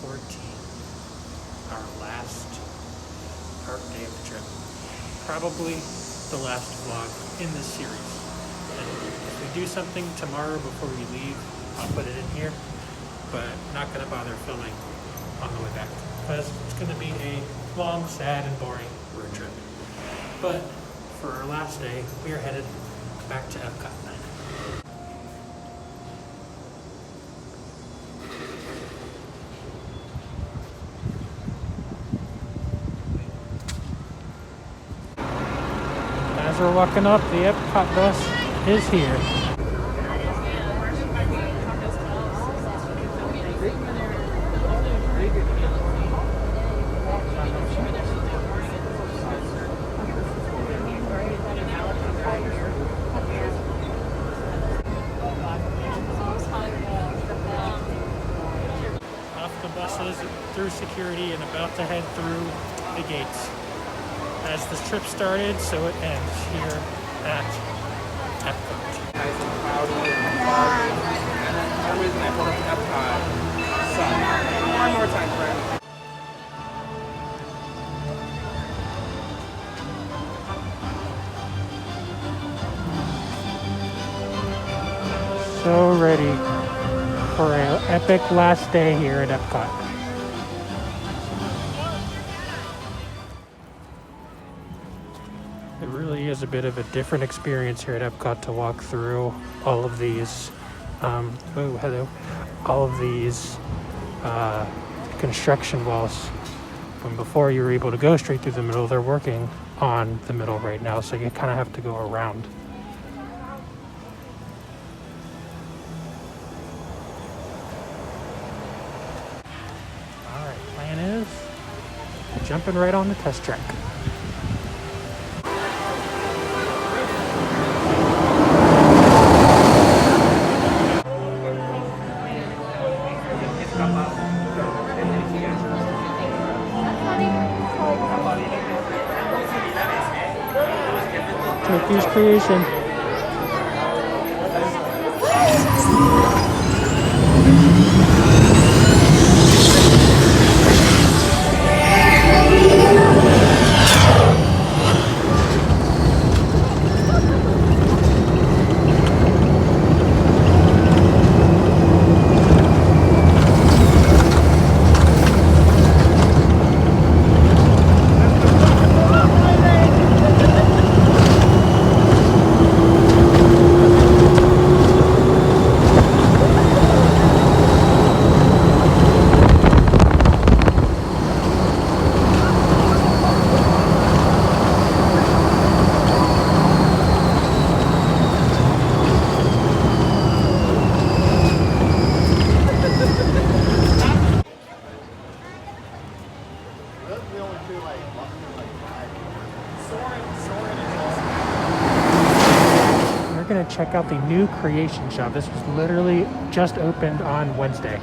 14, our last art day of the trip. Probably the last vlog in this series. And if we do something tomorrow before we leave, I'll put it in here, but not gonna bother filming on the way back because it's gonna be a long, sad, and boring road trip. But for our last day, we are headed back to Epcot. As we're walking up, the Epcot bus is here. Off the buses, through security, and about to head through the gates. As the trip started, so it ends here at Epcot. Nice and cloudy and foggy. And then for some reason I pulled up to Epcot. Sun. One more time, friend. So ready for an epic last day here at Epcot. It really is a bit of a different experience here at Epcot to walk through all of these, all of these construction walls. When before you were able to go straight through the middle, they're working on the middle right now, so you kind of have to go around. All right, plan is jumping right on the test track. Turkey's creation. We're gonna check out the new creation shop. This was literally just opened on Wednesday.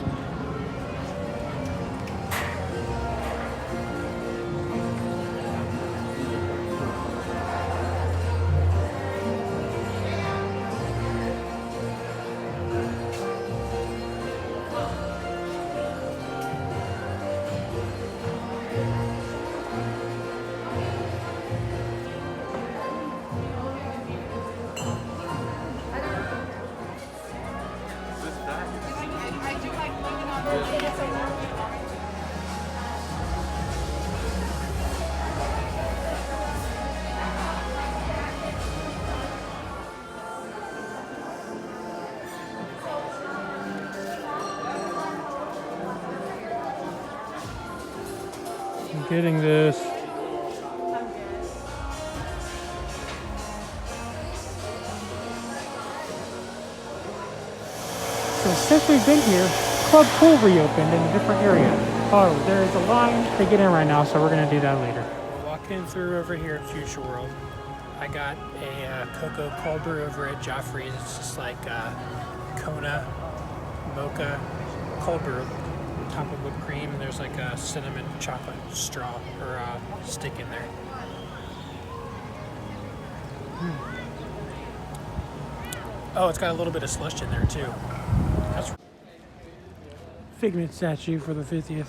I'm getting this. So since we've been here, Club Pool reopened in a different area. Oh, there's a line to get in right now, so we're gonna do that later. Walking through over here at Future World, I got a cocoa cold brew over at Joffrey's. It's just like Kona mocha cold brew, top of whipped cream, and there's like a cinnamon chocolate straw or stick in there. Oh, it's got a little bit of slush in there too. That's Figment statue for the 50th.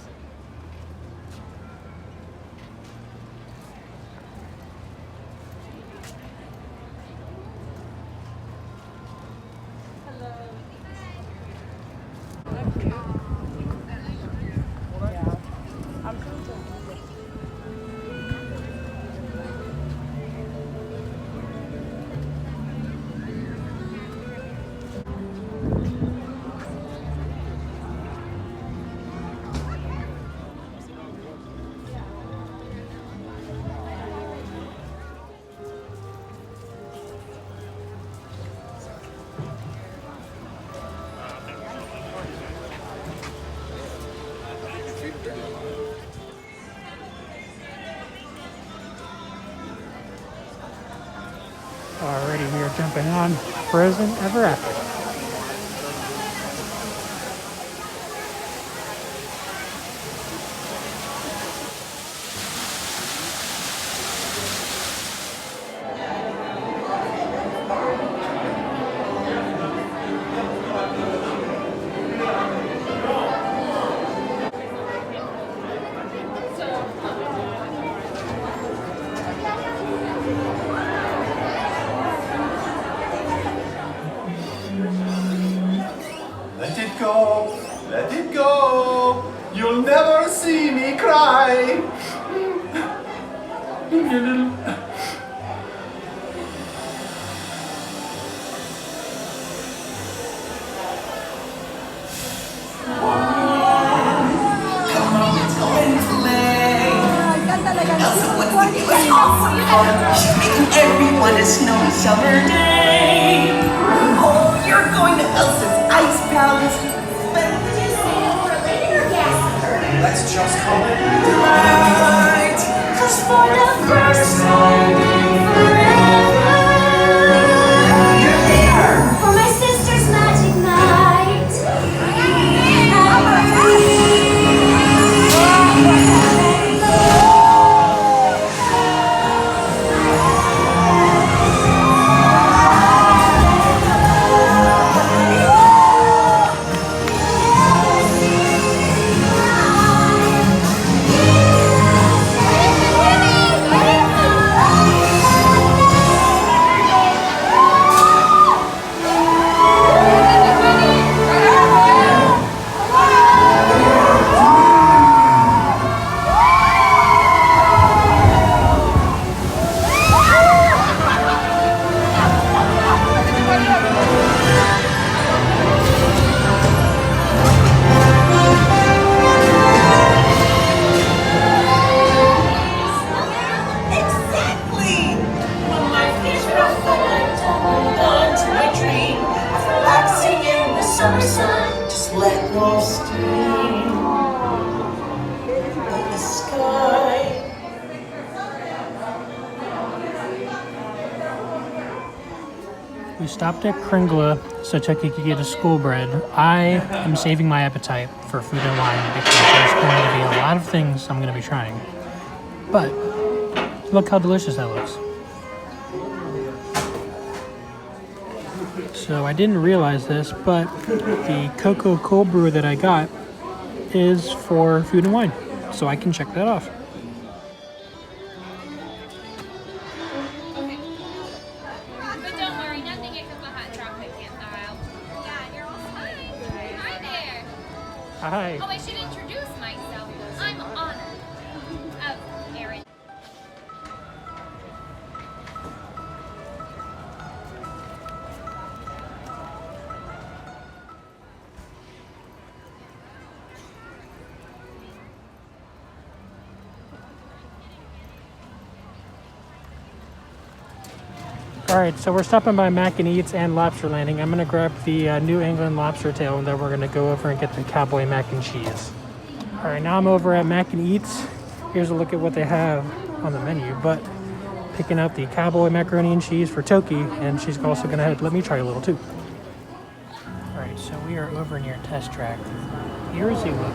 Alrighty, we are jumping on Frozen Ever After. Let it go, let it go. You'll never see me cry. You little. Come on, let's go and play. Elsa, what we do is awesome fun. She's making everyone a snowy summer day. Oh, you're going to Elsa's Ice Palace. Let's just call it Right. 'Cause for the first time in forever, you're there. For my sister's magic night. Exactly. When life is rough and I don't hold on to my dream of relaxing in the summer sun, just let go steam in the sky. We stopped at Kringla so Chucky could get a school bread. I am saving my appetite for food and wine because there's going to be a lot of things I'm going to be trying. But look how delicious that looks. So I didn't realize this, but the cocoa cold brew that I got is for food and wine. So I can check that off. But don't worry, nothing except the hot chocolate can't thaw out. Yeah, you're all fine. Hi there. Hi. Oh, I should introduce myself. I'm Anna. Oh, Erin. Alright, so we're stopping by Mac and Eats and Lobster Landing. I'm going to grab the New England lobster tail and then we're going to go over and get the cowboy mac and cheese. Alright, now I'm over at Mac and Eats. Here's a look at what they have on the menu, but picking out the cowboy macaroni and cheese for Toki, and she's also going to let me try a little too. Alright, so we are over near Test Track. Here's a look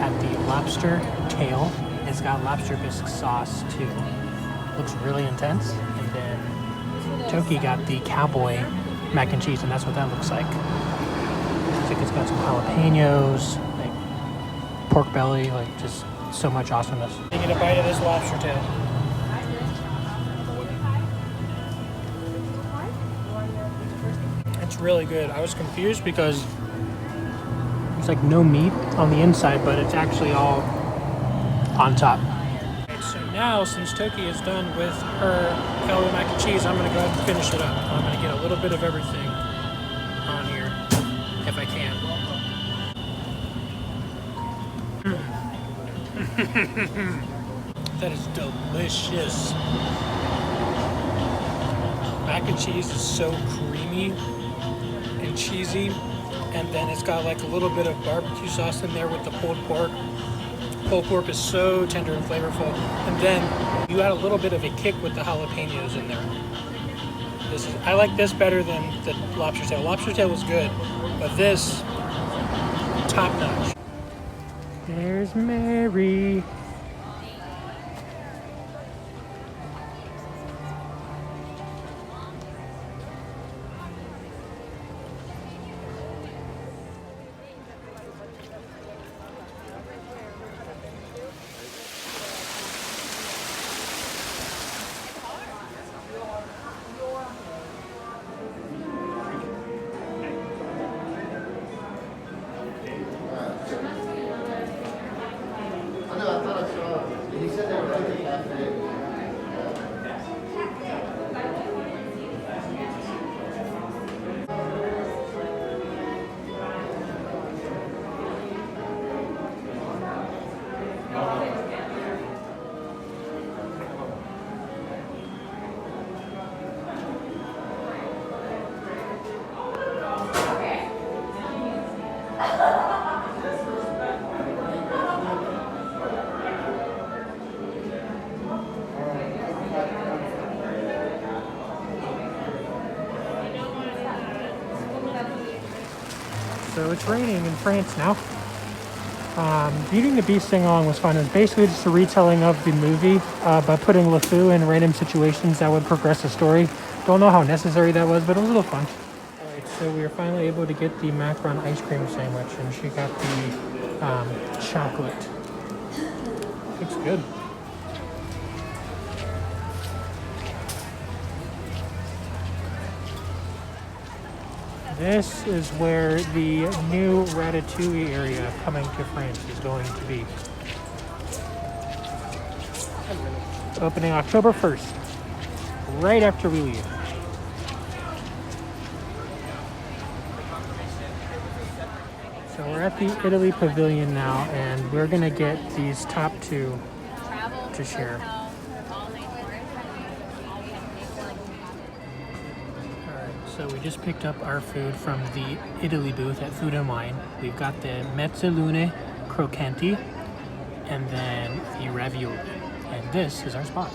at the lobster tail. It's got lobster bisque sauce too. Looks really intense. And then Toki got the cowboy mac and cheese, and that's what that looks like. Looks like it's got some jalapenos, like pork belly, like just so much awesomeness. You get a bite of this lobster tail. It's really good. I was confused because it's like no meat on the inside, but it's actually all on top. Right, so now, since Toki is done with her Calvary mac and cheese, I'm gonna go ahead and finish it up. I'm gonna get a little bit of everything on here, if I can. That is delicious. Mac and cheese is so creamy and cheesy, and then it's got like a little bit of barbecue sauce in there with the pulled pork. Pulled pork is so tender and flavorful, and then you add a little bit of a kick with the jalapenos in there. I like this better than the lobster tail. Lobster tail was good, but this, top notch. There's Mary. So it's raining in France now. Beauty and the Beast sing-along was fun. It was basically just a retelling of the movie by putting LeFou in random situations that would progress the story. Don't know how necessary that was, but it was a little fun. Alright, so we were finally able to get the Macaron ice cream sandwich, and she got the chocolate. Looks good. This is where the new Ratatouille area coming to France is going to be. Opening October 1st, right after we leave. So we're at the Italy Pavilion now, and we're gonna get these top two to share. So we just picked up our food from the Italy booth at Food and Wine. We've got the mezzalune croccanti and then the ravioli. And this is our spot.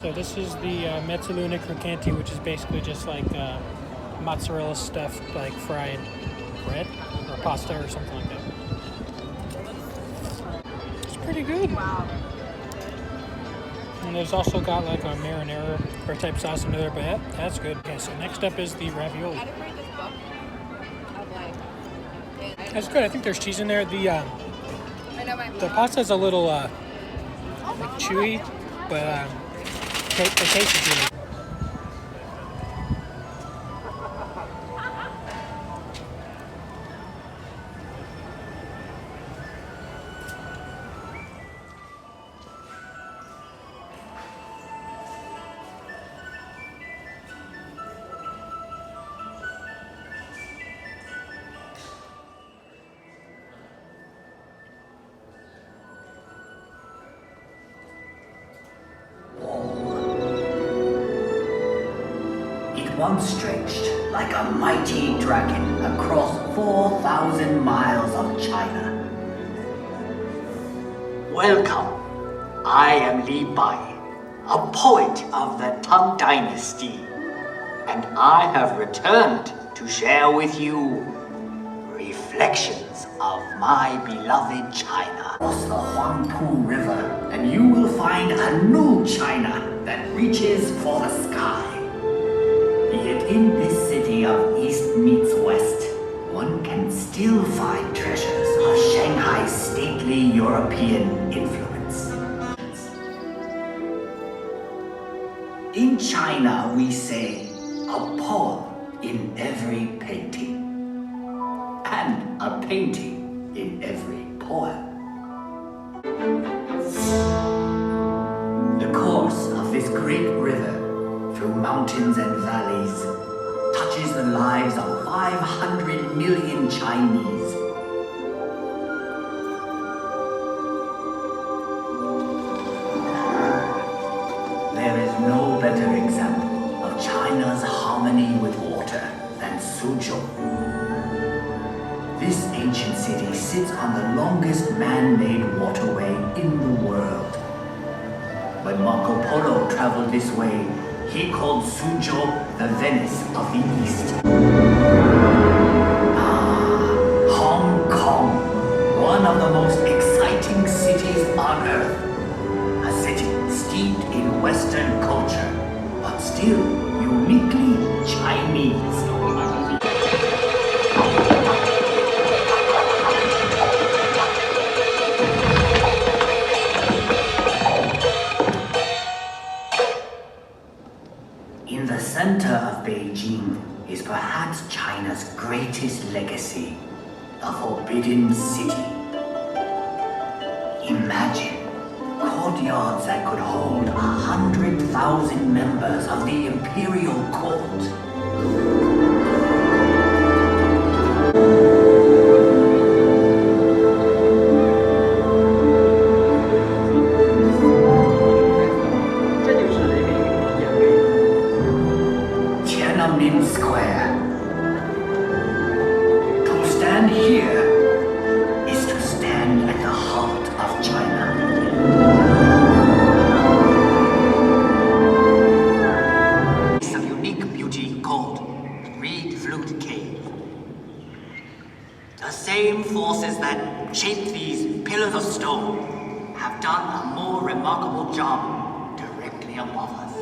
So this is the mezzalune croccanti, which is basically just like mozzarella stuffed like fried bread or pasta or something like that. It's pretty good. Wow. And there's also got like a marinara or type sauce in there, but that's good. Okay, so next up is the ravioli. That's good. I think there's cheese in there. The pasta is a little like chewy, but the taste is really good. Once stretched like a mighty dragon across 4,000 miles of China. Welcome. I am Li Bai, a poet of the Tang Dynasty, and I have returned to share with you reflections reflections of my beloved China. Cross the Huangpu River, and you will find a new China that reaches for the sky. Yet in this city of East meets West, one can still find treasures of Shanghai's stately European influence. In China, we say, a poem in every painting, and a painting in every poem. The course of this great river through mountains and valleys touches the lives of 500 million Chinese. There is no better example of China's harmony with water than Suzhou. This ancient city sits on the longest man-made waterway in the world. When Marco Polo traveled this way, he called Suzhou the Venice of the East. Hong Kong, one of the most exciting cities on earth. A city steeped in Western culture, but still uniquely Chinese. In the center of Beijing is perhaps China's greatest legacy, the Forbidden City. Imagine courtyards that could hold 100,000 members of the imperial court. Tiananmen Square. To stand here is to stand at the heart of China. It's a unique beauty called Reed Flute Cave. The same forces that shaped these pillars of stone have done a more remarkable job directly above us.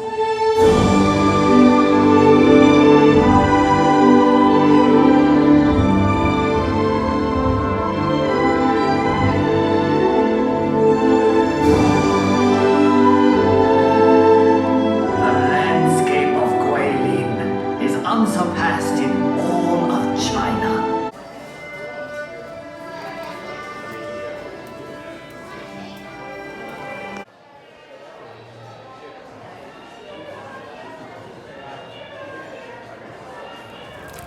Unsurpassed in all of China.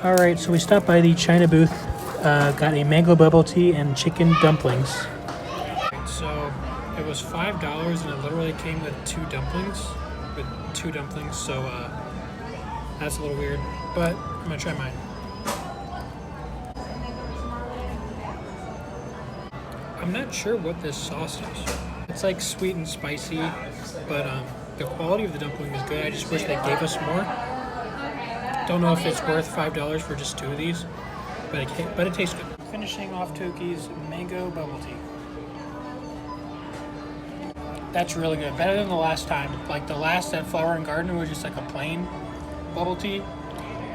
All right, so we stopped by the China booth, got a mango bubble tea and chicken dumplings. So it was $5 and it literally came with two dumplings, so that's a little weird, but I'm gonna try mine. I'm not sure what this sauce is. It's like sweet and spicy, but the quality of the dumpling is good. I just wish they gave us more. Don't know if it's worth $5 for just two of these, but it tastes good. Finishing off Toki's mango bubble tea. That's really good. Better than the last time. Like the last at Flower and Garden was just like a plain bubble tea.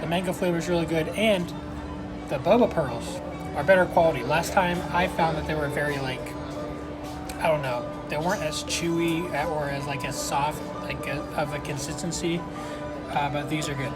The mango flavor is really good, and the boba pearls are better quality. Last time I found that they were very like, I don't know, they weren't as chewy or as like as soft like of a consistency, but these are good.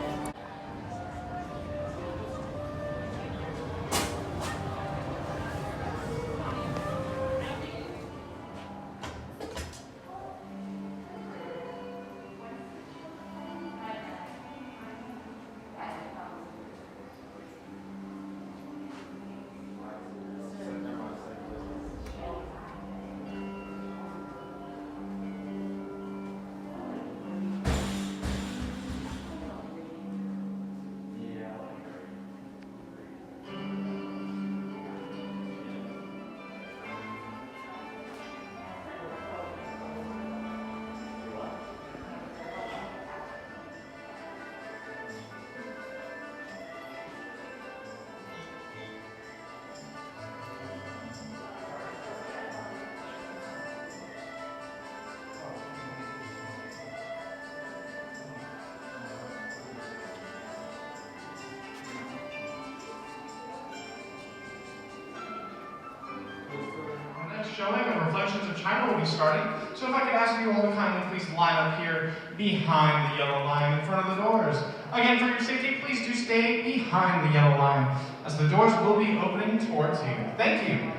showing of Reflections of China will be starting. So if I could ask you all to kindly please line up here behind the yellow line in front of the doors. Again, for your safety, please do stay behind the yellow line, as the doors will be opening towards you. Thank you.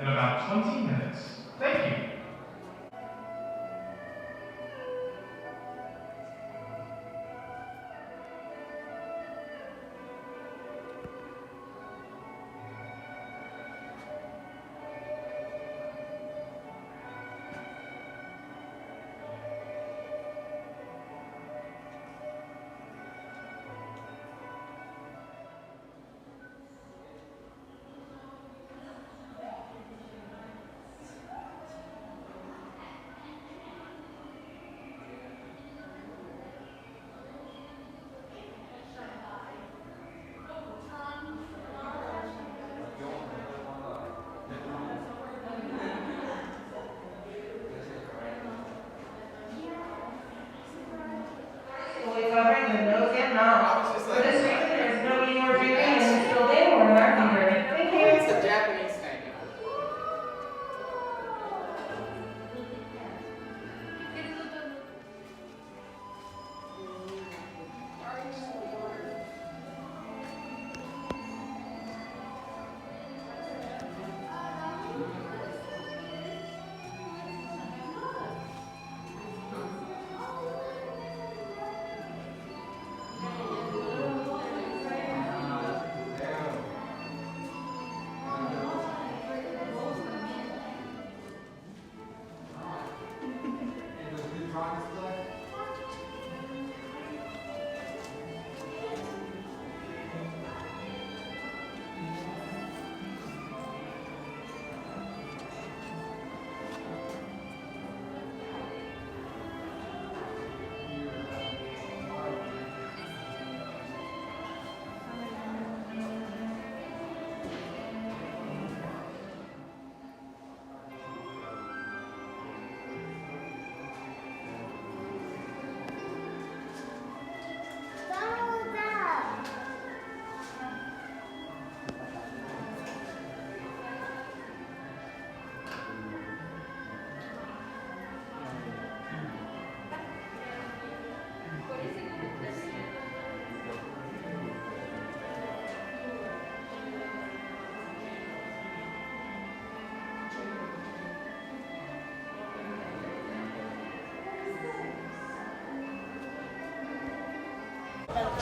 In about 20 minutes. Thank you. Covering the nose and mouth. For this reason, there is no eating or drinking until they warn our hunger. Thank you. It's a Japanese thing.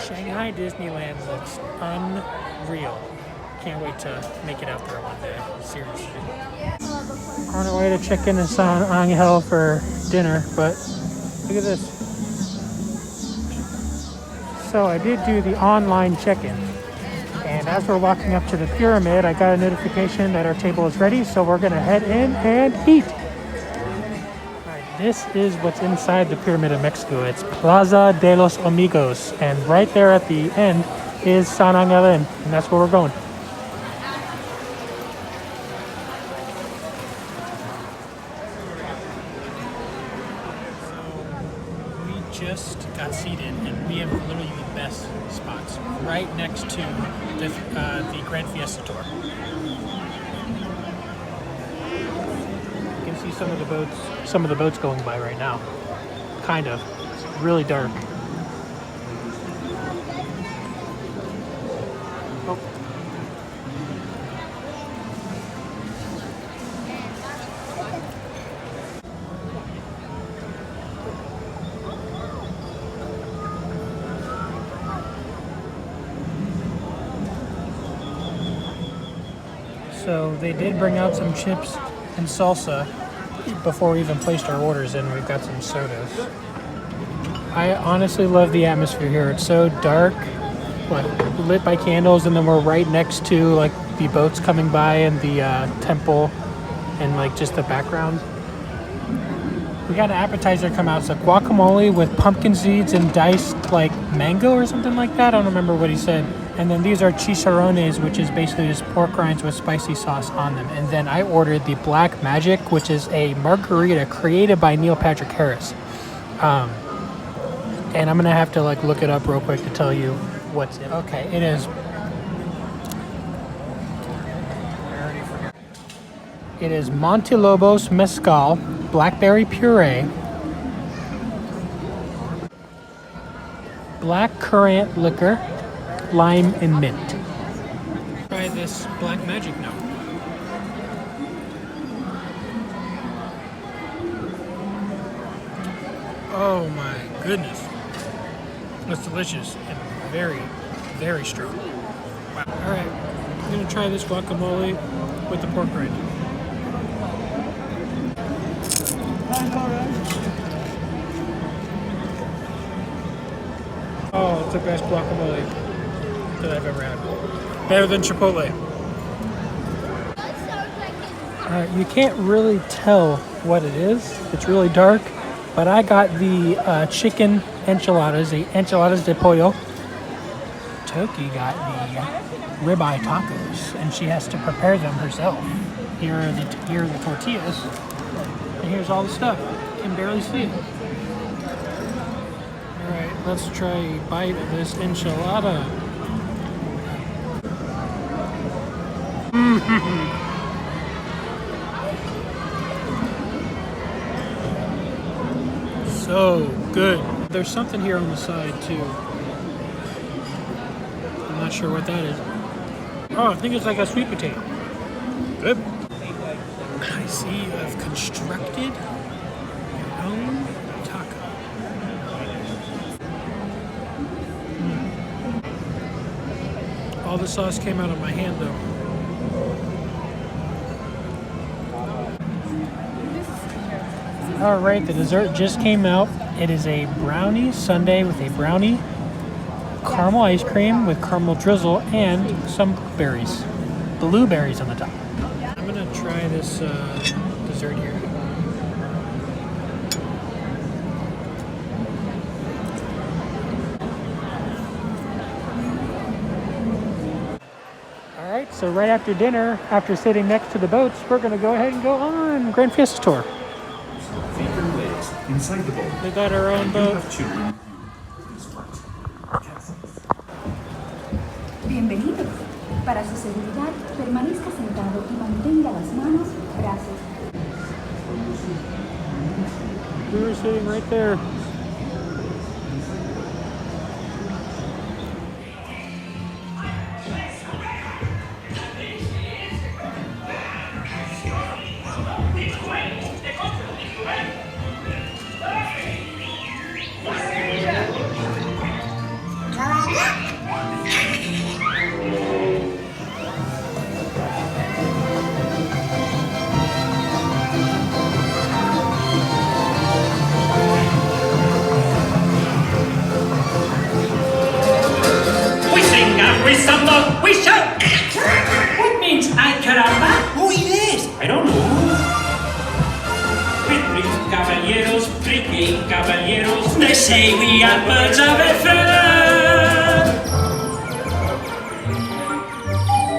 Shanghai Disneyland looks unreal. Can't wait to make it out there one day, seriously. On our way to check in San Angel for dinner, but look at this. So I did do the online check-in, and as we're walking up to the pyramid, I got a notification that our table is ready, so we're gonna head in and eat. This is what's inside the Pyramid of Mexico. It's Plaza de los Amigos, and right there at the end is San Angel, and that's where we're going. So we just got seated, and we have literally the best spots right next to the Grand Fiesta Tour. See some of the boats going by right now. Kind of. It's really dark. Oh. So they did bring out some chips and salsa before we even placed our orders in. We've got some sodas. I honestly love the atmosphere here. It's so dark, lit by candles, and then we're right next to like the boats coming by and the temple and like just the background. We got an appetizer come out. It's a guacamole with pumpkin seeds and diced like mango or something like that. I don't remember what he said. And then these are chicharrones, which is basically just pork rinds with spicy sauce on them. And then I ordered the Black Magic, which is a margarita created by Neil Patrick Harris. And I'm gonna have to like look it up real quick to tell you what's in. Okay, it is. It is Montelobos Mezcal, blackberry puree, black currant liquor, lime, and mint. Try this black magic now. Oh my goodness. That's delicious and very, very strong. Wow. All right, I'm gonna try this guacamole with the pork rind. Oh, it's the best guacamole that I've ever had. Better than Chipotle. You can't really tell what it is. It's really dark, but I got the chicken enchiladas, the enchiladas de pollo. Toki got the ribeye tacos, and she has to prepare them herself. Here are the tortillas, and here's all the stuff. You can barely see it. All right, let's try a bite of this enchilada. So good. There's something here on the side too. I'm not sure what that is. Oh, I think it's like a sweet potato. Good. I see you have constructed your own taco. All the sauce came out of my hand though. All right, the dessert just came out. It is a brownie sundae with a brownie, caramel ice cream with caramel drizzle, and some blueberries on the top. I'm gonna try this dessert here. All right, so right after dinner, after sitting next to the boats, we're gonna go ahead and go on Grand Fiesta Tour. Inside the boat. We got our own boat. Bienvenidos. Para su seguridad, permanezca sentado y mantenga las manos, brazos. We were sitting right there. We samba, we shout! What means ay caramba? Who it is? I don't know. With three caballeros, three caballeros, they say we are birds of a feather.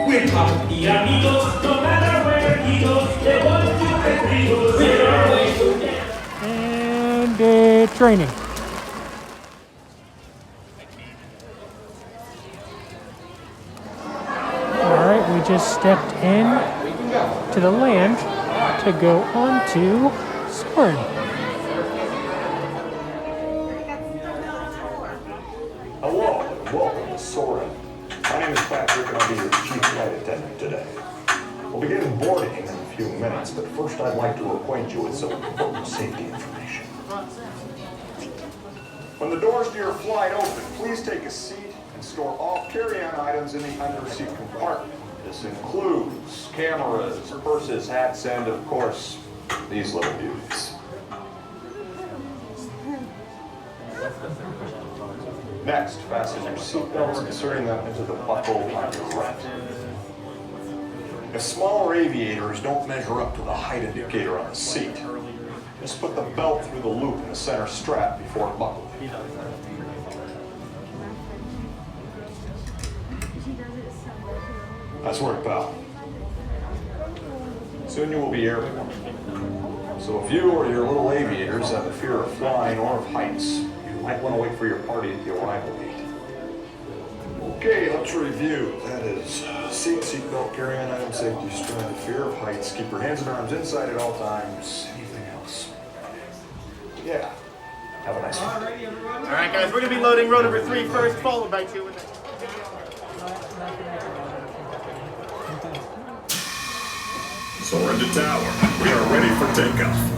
We're happy amigos, no matter where he goes, they want to get amigos, we're always together. And it's raining. We just stepped in to the land to go on to Soarin'. Hello and welcome to Soarin'. My name is Patrick and I'll be your chief flight attendant today. We'll begin boarding in a few minutes, but first I'd like to acquaint you with some important safety information. When the doors to your flight open, please take a seat and store all carry-on items in the under-seat compartment. This includes cameras, purses, hats, and of course, these little beauties. Next, fasten your seatbelts, inserting them into the buckle on your right. If smaller aviators don't measure up to the height indicator on the seat, just put the belt through the loop in the center strap before buckling. Nice work, pal. Soon you will be airborne. So if you or your little aviators have a fear of flying or of heights, you might want to wait for your party at the arrival gate. Okay, let's review. That is seatbelt, carry-on item, safety, strength, fear of heights, keep your hands and arms inside at all times. Anything else? Yeah. Have a nice one. All right, guys, we're going to be loading row number 3 first, followed by 2. Soaring to tower. We are ready for takeoff.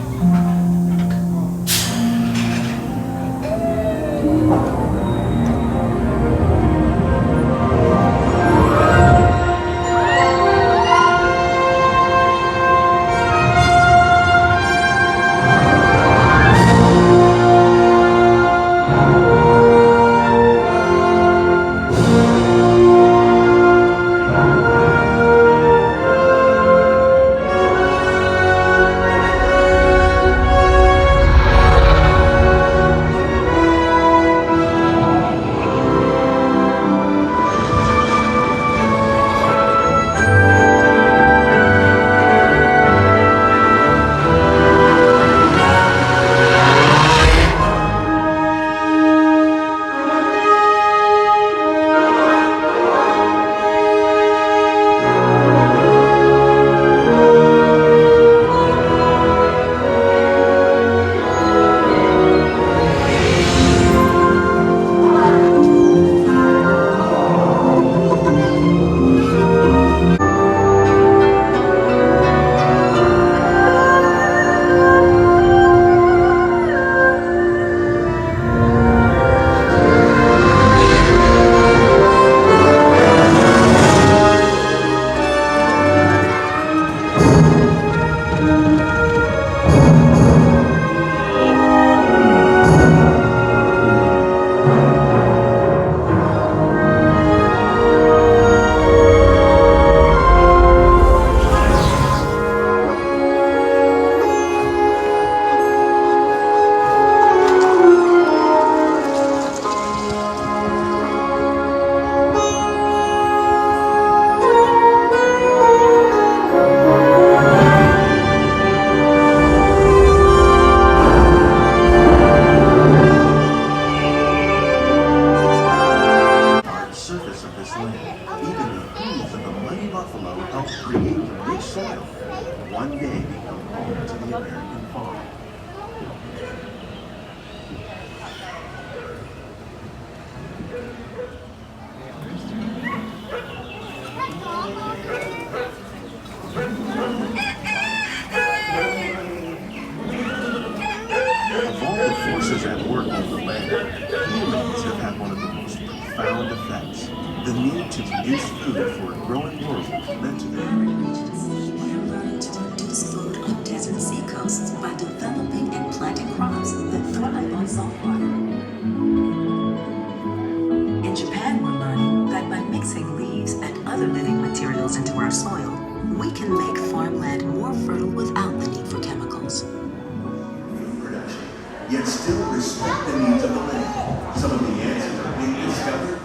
Yet still respect the needs of the land. Some of the answers are being discovered.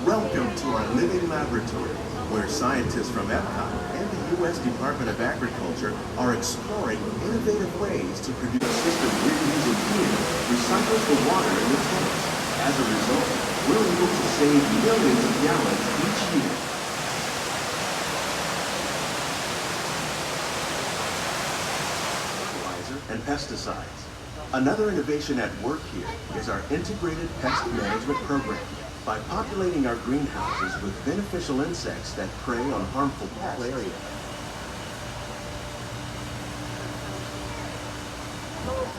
Welcome to our living laboratory, where scientists from Epcot and the U.S. Department of Agriculture are exploring innovative ways to produce a system we're using here recycles the water in the tanks. As a result, we're able to save millions of gallons each year. And pesticides. Another innovation at work here is our integrated pest management program. By populating our greenhouses with beneficial insects that prey on harmful pests.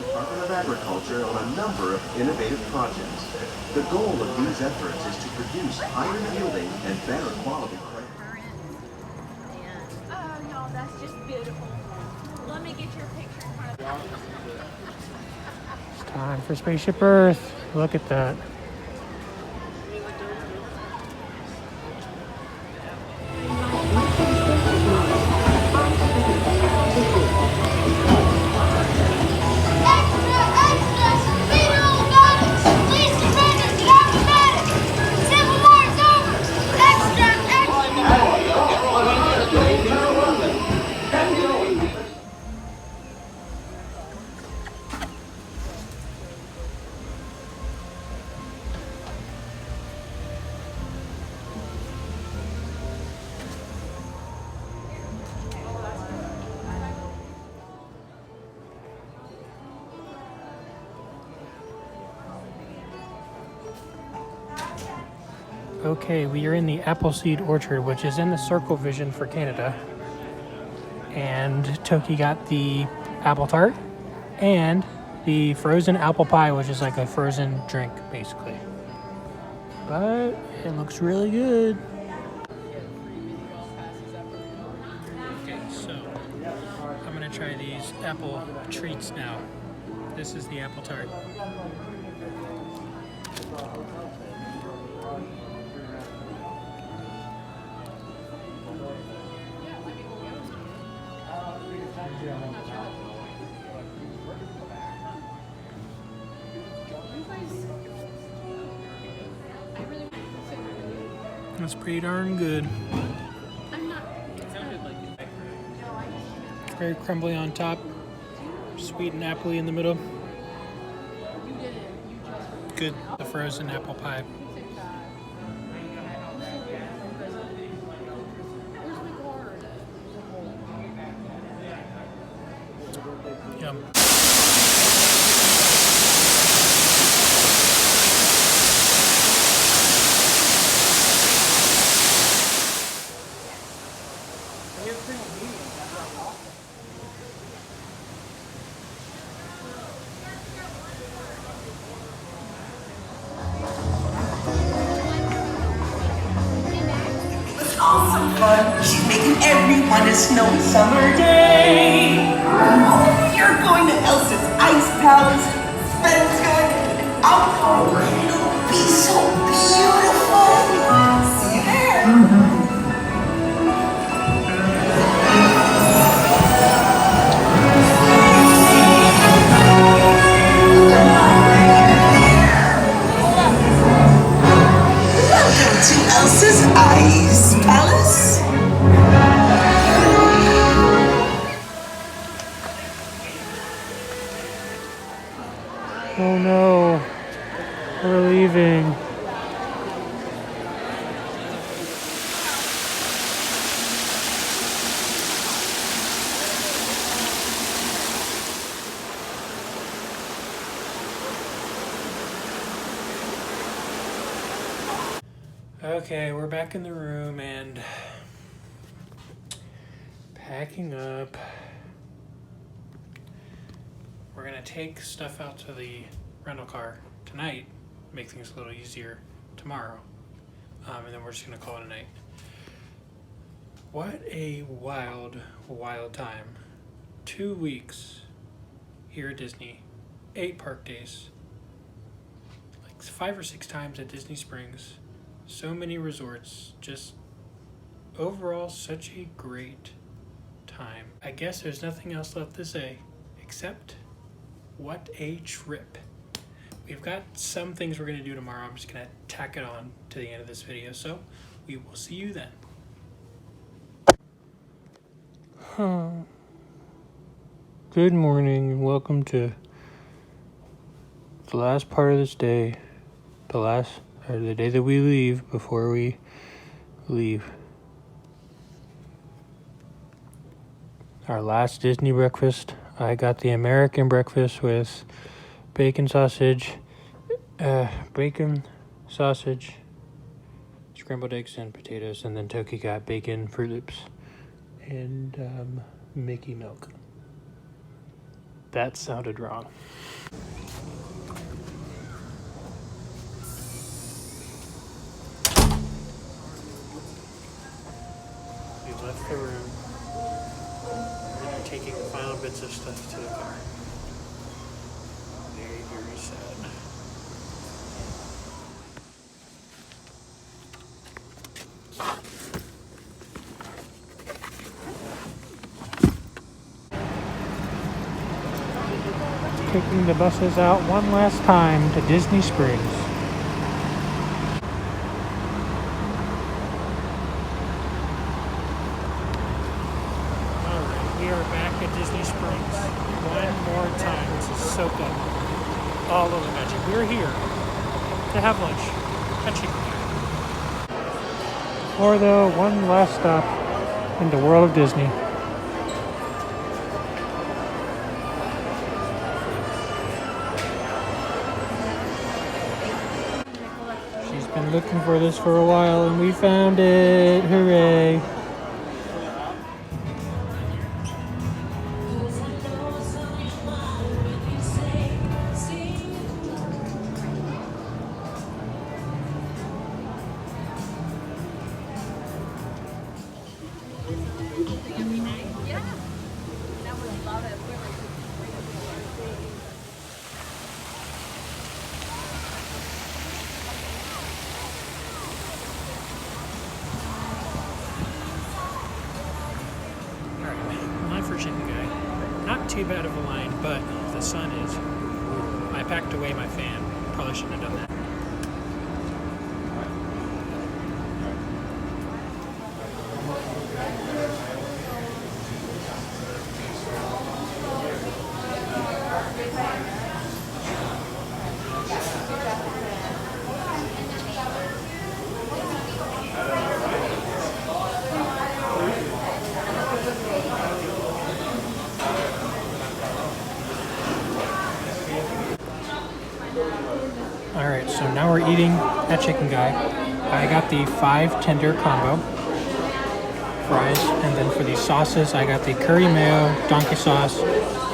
Department of Agriculture on a number of innovative projects. The goal of these efforts is to produce higher yielding and better quality crops. Oh no, that's just beautiful. Let me get your picture in front of you. It's time for Spaceship Earth. Look at that. Okay, we are in the Appleseed Orchard, which is in the Circle Vision for Canada. And Toki got the apple tart and the frozen apple pie, which is like a frozen drink, basically. But it looks really good. Okay, so I'm gonna try these apple treats now. This is the apple tart. That's pretty darn good. Very crumbly on top, sweet and appley in the middle. Good, the frozen apple pie. Yum. Awesome fun. She's making everyone a snowy summer day. Oh, you're going to Elsa's Ice Palace. Sven's going to outdoor. It'll be so beautiful. See you there. Welcome to Elsa's Ice Palace. Oh no, we're leaving. Okay, we're back in the room and packing up. We're gonna take stuff out to the rental car tonight, make things a little easier tomorrow, and then we're just gonna call it a night. What a wild, wild time. 2 weeks here at Disney, 8 park days, like 5 or 6 times at Disney Springs, so many resorts, just overall such a great time. I guess there's nothing else left to say except what a trip. We've got some things we're gonna do tomorrow. I'm just gonna tack it on to the end of this video, so we will see you then. Good morning and welcome to the last part of this day, the day that we leave before we leave. Our last Disney breakfast. I got the American breakfast with bacon, sausage, scrambled eggs and potatoes, and then Toki got bacon, Fruit Loops, and Mickey milk. That sounded wrong. We left the room. We're taking the final bits of stuff to the car. Very, very sad. Taking the buses out one last time to Disney Springs. Alright, we are back at Disney Springs one more time to soak up all of the magic. We're here to have lunch at Chicken Cat. Or the one last stop in the world of Disney. been looking for this for a while and we found it. Hooray. Not too bad of a line, but the sun is brutal. I packed away my fan. Probably shouldn't have done that. Alright, so now we're eating at Chicken Guy. I got the 5 tender combo fries, and then for the sauces, I got the curry mayo, donkey sauce,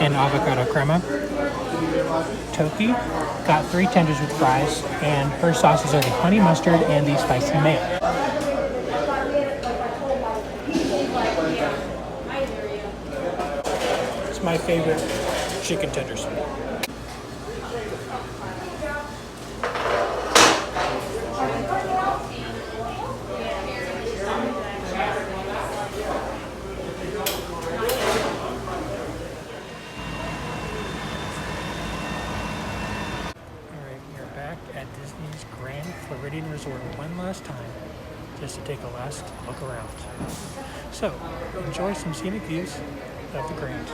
and avocado crema. Toki got 3 tenders with fries, and her sauces are the honey mustard and the spicy mayo. It's my favorite chicken tenders. Floridian Resort one last time, just to take a last look around. So, enjoy some scenic views of the Grand.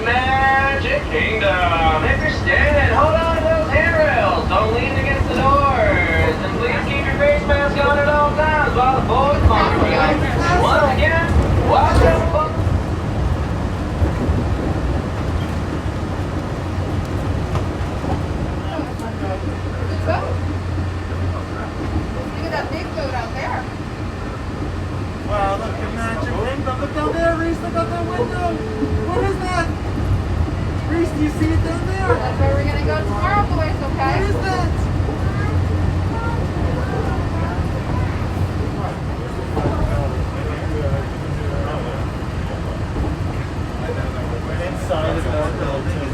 Magic Kingdom. If you're standing, hold on to those handrails. Don't lean against the doors. And please keep your face mask on at all times while the boys monitor you. Once again, watch out. Look at that big boat out there. Wow, look at Magic Kingdom. Look down there, Reese. Look out that window. What is that? Reese, do you see it down there? That's where we're going to go tomorrow, boys, okay? What is that? Inside of that building.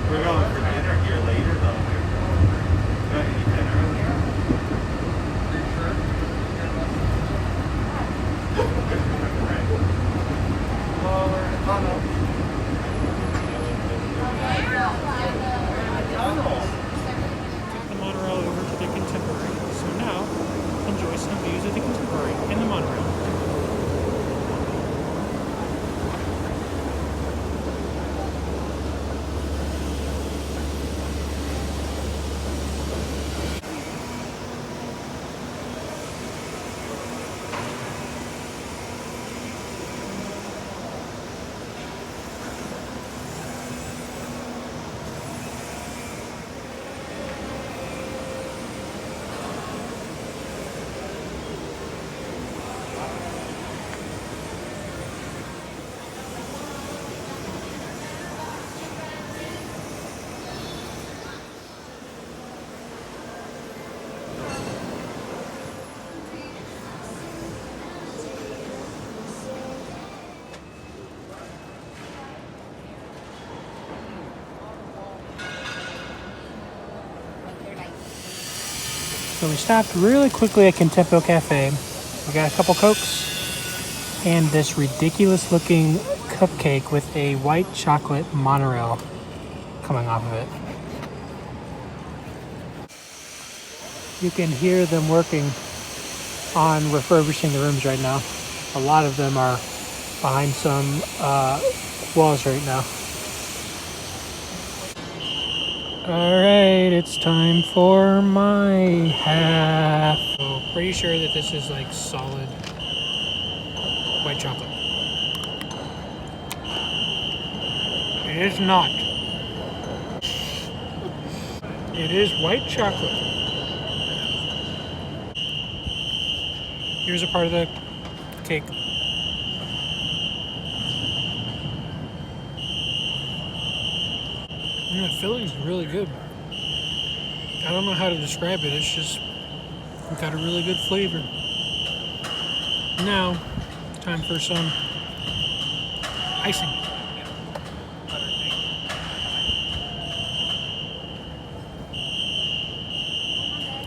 We're going for dinner here later, though. Got any dinner? So we stopped really quickly at Contempo Cafe. We got a couple Cokes and this ridiculous looking cupcake with a white chocolate monorail coming off of it. You can hear them working on refurbishing the rooms right now. A lot of them are behind some walls right now. Alright, it's time for my half. So pretty sure that this is like solid white chocolate. It is not. It is white chocolate. Here's a part of the cake. The filling's really good. I don't know how to describe it. It's just got a really good flavor. Now, time for some icing.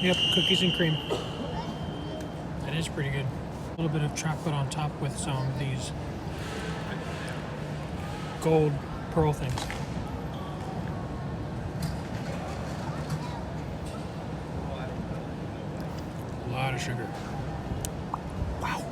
Yep, cookies and cream. That is pretty good. A little bit of chocolate on top with some of these gold pearl things. A lot of sugar. Wow.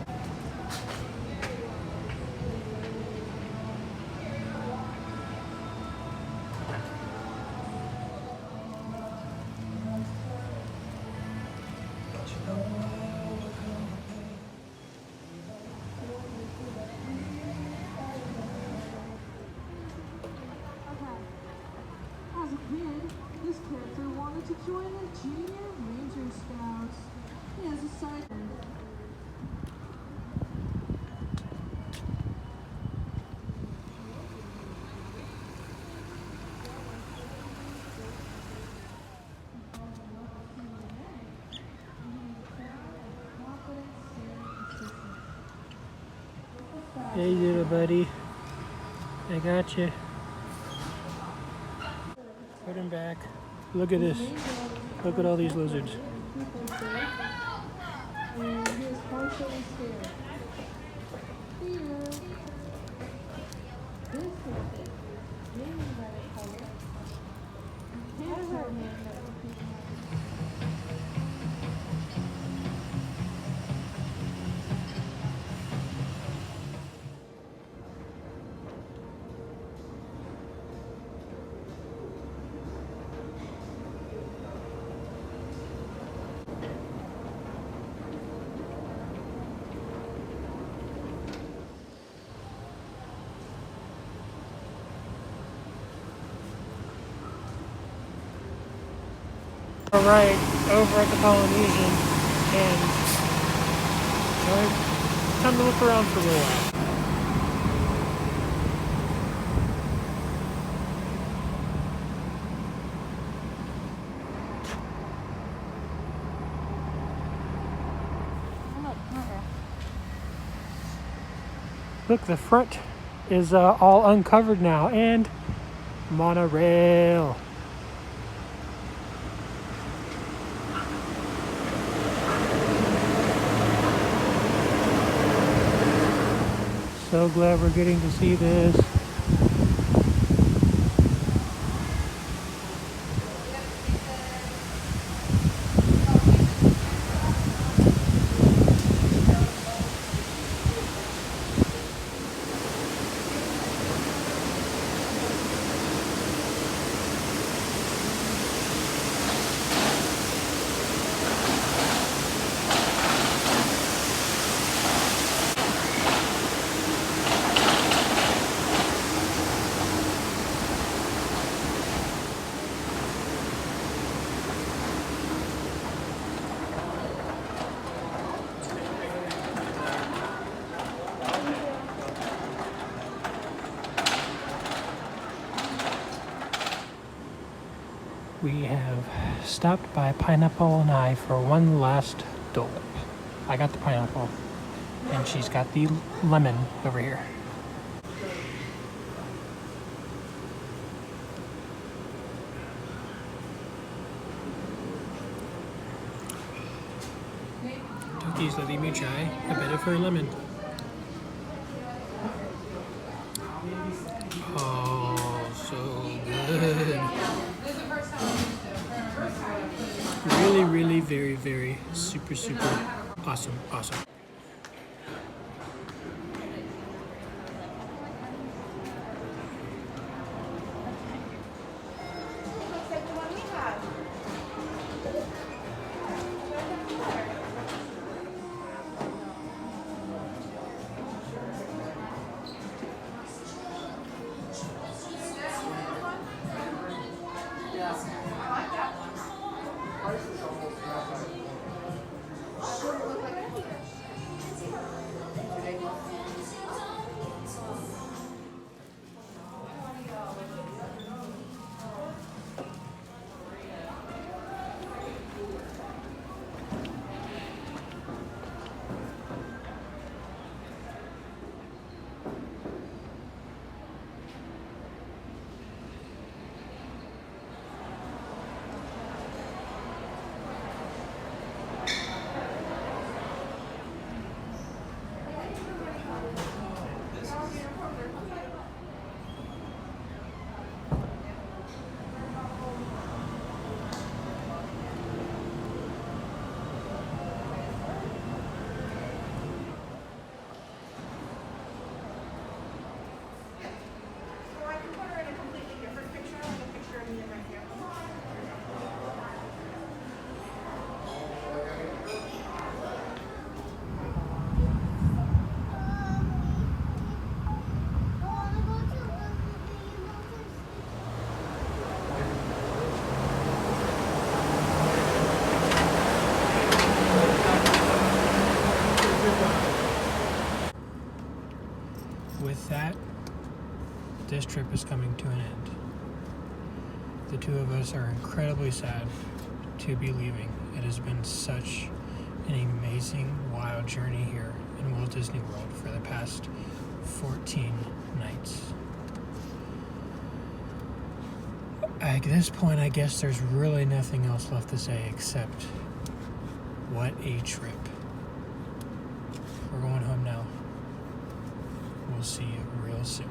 As a kid, this character wanted to join the Junior Ranger Scouts. He has a side. Hey, little buddy. I got you. Put him back. Look at this. Look at all these lizards. And he is partially scared. Here. This is it. Maybe that is color. Here's our hand that we're keeping on. Alright, over at the Polynesian, and time to look around for a little while. Look, the front is all uncovered now, and monorail. So glad we're getting to see this. We have stopped by Pineapple and I for one last Dole Whip. I got the pineapple, and she's got the lemon over here. He's letting me try a bit of her lemon. Oh, so good. Really, really, very, very, super, super awesome, awesome. With that, this trip is coming to an end. The two of us are incredibly sad to be leaving. It has been such an amazing, wild journey here in Walt Disney World for the past 14 nights. At this point, I guess there's really nothing else left to say except, what a trip. We're going home now. We'll see you real soon.